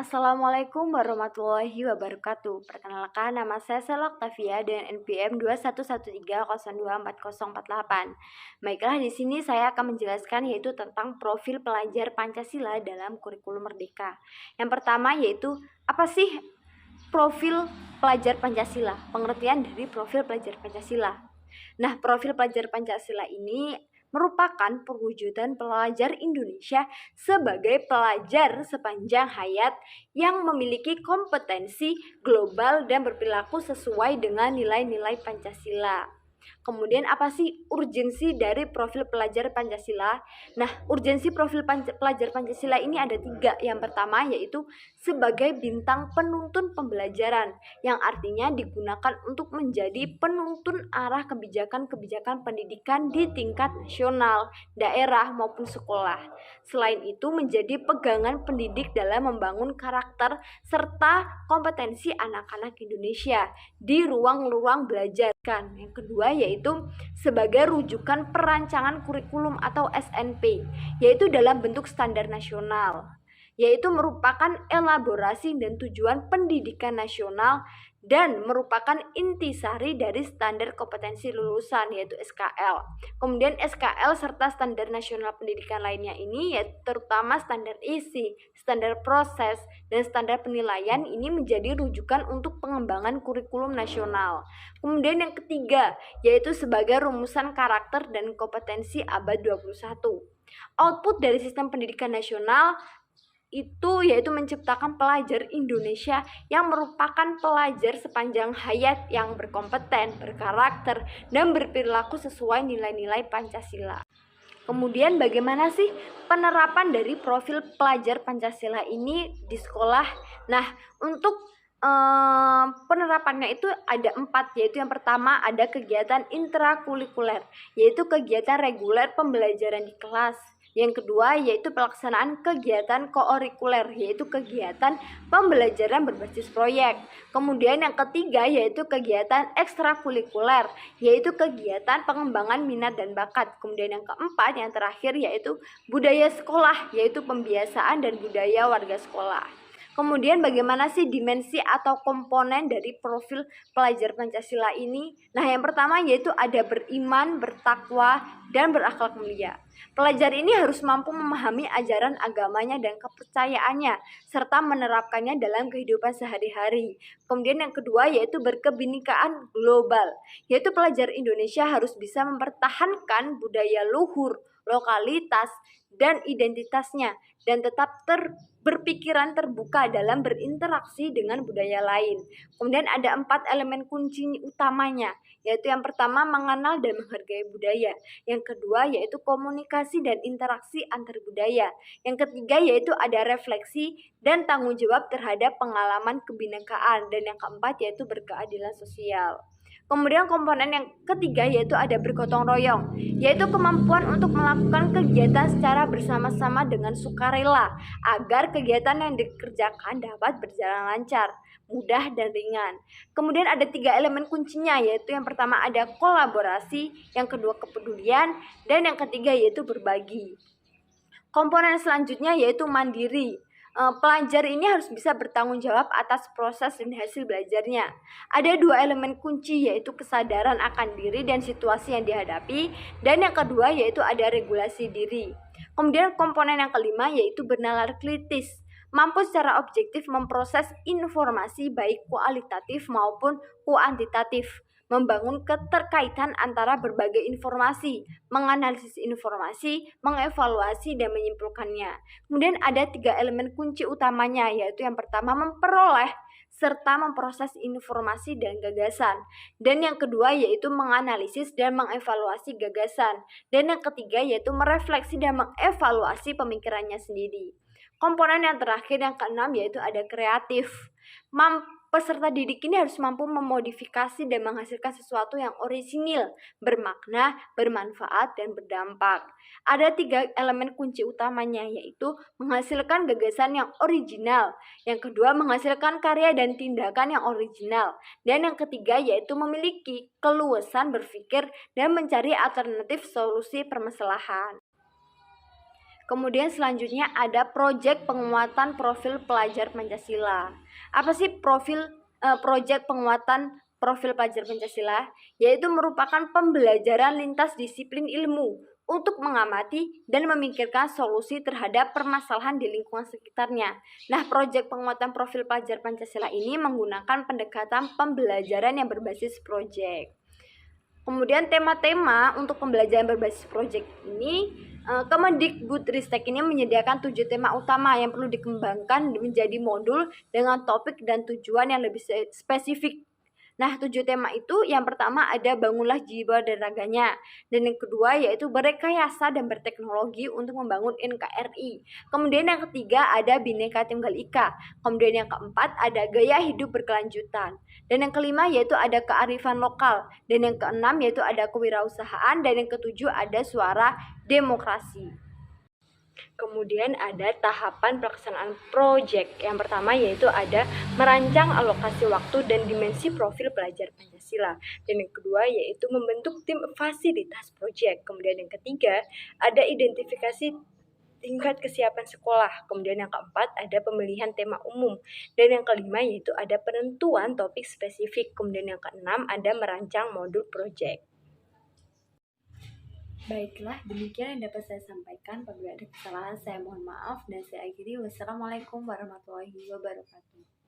Assalamualaikum warahmatullahi wabarakatuh. Perkenalkan, nama saya Sela Oktavia dengan NPM 2113024048. Baiklah, di sini saya akan menjelaskan yaitu tentang profil pelajar Pancasila dalam kurikulum Merdeka. Yang pertama yaitu apa sih profil pelajar Pancasila? Pengertian dari profil pelajar Pancasila. Nah, profil pelajar Pancasila ini merupakan perwujudan pelajar Indonesia sebagai pelajar sepanjang hayat yang memiliki kompetensi global dan berperilaku sesuai dengan nilai-nilai Pancasila. Kemudian apa sih urgensi dari profil pelajar Pancasila? Nah, urgensi profil pelajar Pancasila ini ada 3. Yang pertama yaitu sebagai bintang penuntun pembelajaran, yang artinya digunakan untuk menjadi penuntun arah kebijakan-kebijakan pendidikan di tingkat nasional, daerah maupun sekolah. Selain itu menjadi pegangan pendidik dalam membangun karakter serta kompetensi anak-anak Indonesia di ruang-ruang belajar. Yang kedua yaitu sebagai rujukan perancangan kurikulum atau SNP, yaitu dalam bentuk standar nasional, yaitu merupakan elaborasi dan tujuan pendidikan nasional dan merupakan intisari dari standar kompetensi lulusan yaitu SKL. Kemudian SKL serta standar nasional pendidikan lainnya ini yaitu terutama standar isi, standar proses, dan standar penilaian ini menjadi rujukan untuk pengembangan kurikulum nasional. Kemudian yang ketiga yaitu sebagai rumusan karakter dan kompetensi abad 21. Output dari sistem pendidikan nasional itu yaitu menciptakan pelajar Indonesia yang merupakan pelajar sepanjang hayat yang berkompeten, berkarakter, dan berperilaku sesuai nilai-nilai Pancasila. Kemudian bagaimana sih penerapan dari profil pelajar Pancasila ini di sekolah? Nah, untuk penerapannya itu ada 4, yaitu yang pertama ada kegiatan intrakurikuler, yaitu kegiatan reguler pembelajaran di kelas. Yang kedua yaitu pelaksanaan kegiatan kokurikuler, yaitu kegiatan pembelajaran berbasis proyek. Kemudian yang ketiga yaitu kegiatan ekstrakurikuler, yaitu kegiatan pengembangan minat dan bakat. Kemudian yang keempat, yang terakhir yaitu budaya sekolah, yaitu pembiasaan dan budaya warga sekolah. Kemudian bagaimana sih dimensi atau komponen dari profil pelajar Pancasila ini? Nah, yang pertama yaitu ada beriman, bertakwa, dan berakhlak mulia. Pelajar ini harus mampu memahami ajaran agamanya dan kepercayaannya, serta menerapkannya dalam kehidupan sehari-hari. Kemudian yang kedua yaitu berkebinekaan global, yaitu pelajar Indonesia harus bisa mempertahankan budaya luhur, lokalitas, dan identitasnya, dan tetap berpikiran terbuka dalam berinteraksi dengan budaya lain. Kemudian ada 4 elemen kunci utamanya, yaitu yang pertama mengenal dan menghargai budaya, yang kedua yaitu komunikasi dan interaksi antar budaya, yang ketiga yaitu ada refleksi dan tanggung jawab terhadap pengalaman kebinekaan, dan yang keempat yaitu berkeadilan sosial. Kemudian komponen yang ketiga yaitu ada bergotong royong, yaitu kemampuan untuk melakukan kegiatan secara bersama-sama dengan sukarela agar kegiatan yang dikerjakan dapat berjalan lancar, mudah, dan ringan. Kemudian ada 3 elemen kuncinya, yaitu yang pertama ada kolaborasi, yang kedua kepedulian, dan yang ketiga yaitu berbagi. Komponen selanjutnya yaitu mandiri. Pelajar ini harus bisa bertanggung jawab atas proses dan hasil belajarnya. Ada 2 elemen kunci yaitu kesadaran akan diri dan situasi yang dihadapi, dan yang kedua yaitu ada regulasi diri. Kemudian komponen yang kelima yaitu bernalar kritis, mampu secara objektif memproses informasi baik kualitatif maupun kuantitatif, membangun keterkaitan antara berbagai informasi, menganalisis informasi, mengevaluasi, dan menyimpulkannya. Kemudian ada 3 elemen kunci utamanya, yaitu yang pertama memperoleh serta memproses informasi dan gagasan, dan yang kedua yaitu menganalisis dan mengevaluasi gagasan, dan yang ketiga yaitu merefleksi dan mengevaluasi pemikirannya sendiri. Komponen yang terakhir yang keenam yaitu ada kreatif. Peserta didik ini harus mampu memodifikasi dan menghasilkan sesuatu yang orisinil, bermakna, bermanfaat, dan berdampak. Ada 3 elemen kunci utamanya, yaitu menghasilkan gagasan yang original, yang kedua menghasilkan karya dan tindakan yang original, dan yang ketiga yaitu memiliki keluasan berpikir dan mencari alternatif solusi permasalahan. Kemudian selanjutnya ada proyek penguatan profil pelajar Pancasila. Apa sih proyek penguatan profil pelajar Pancasila? Yaitu merupakan pembelajaran lintas disiplin ilmu untuk mengamati dan memikirkan solusi terhadap permasalahan di lingkungan sekitarnya. Nah, proyek penguatan profil pelajar Pancasila ini menggunakan pendekatan pembelajaran yang berbasis proyek. Kemudian tema-tema untuk pembelajaran berbasis proyek ini, Kemendikbudristek ini menyediakan 7 tema utama yang perlu dikembangkan menjadi modul dengan topik dan tujuan yang lebih spesifik. Nah, 7 tema itu yang pertama ada bangunlah jiwa dan raganya. Dan yang kedua yaitu berrekayasa dan berteknologi untuk membangun NKRI. Kemudian yang ketiga ada Bhinneka Tunggal Ika. Kemudian yang keempat ada gaya hidup berkelanjutan. Dan yang kelima yaitu ada kearifan lokal. Dan yang keenam yaitu ada kewirausahaan. Dan yang ketujuh ada suara demokrasi. Kemudian ada tahapan pelaksanaan proyek. Yang pertama yaitu ada merancang alokasi waktu dan dimensi profil pelajar Pancasila. Dan yang kedua yaitu membentuk tim fasilitas proyek. Kemudian yang ketiga ada identifikasi tingkat kesiapan sekolah. Kemudian yang keempat ada pemilihan tema umum. Dan yang kelima yaitu ada penentuan topik spesifik. Kemudian yang keenam ada merancang modul proyek. Baiklah, demikian yang dapat saya sampaikan. Apabila ada kesalahan, saya mohon maaf dan saya akhiri. Wassalamualaikum warahmatullahi wabarakatuh.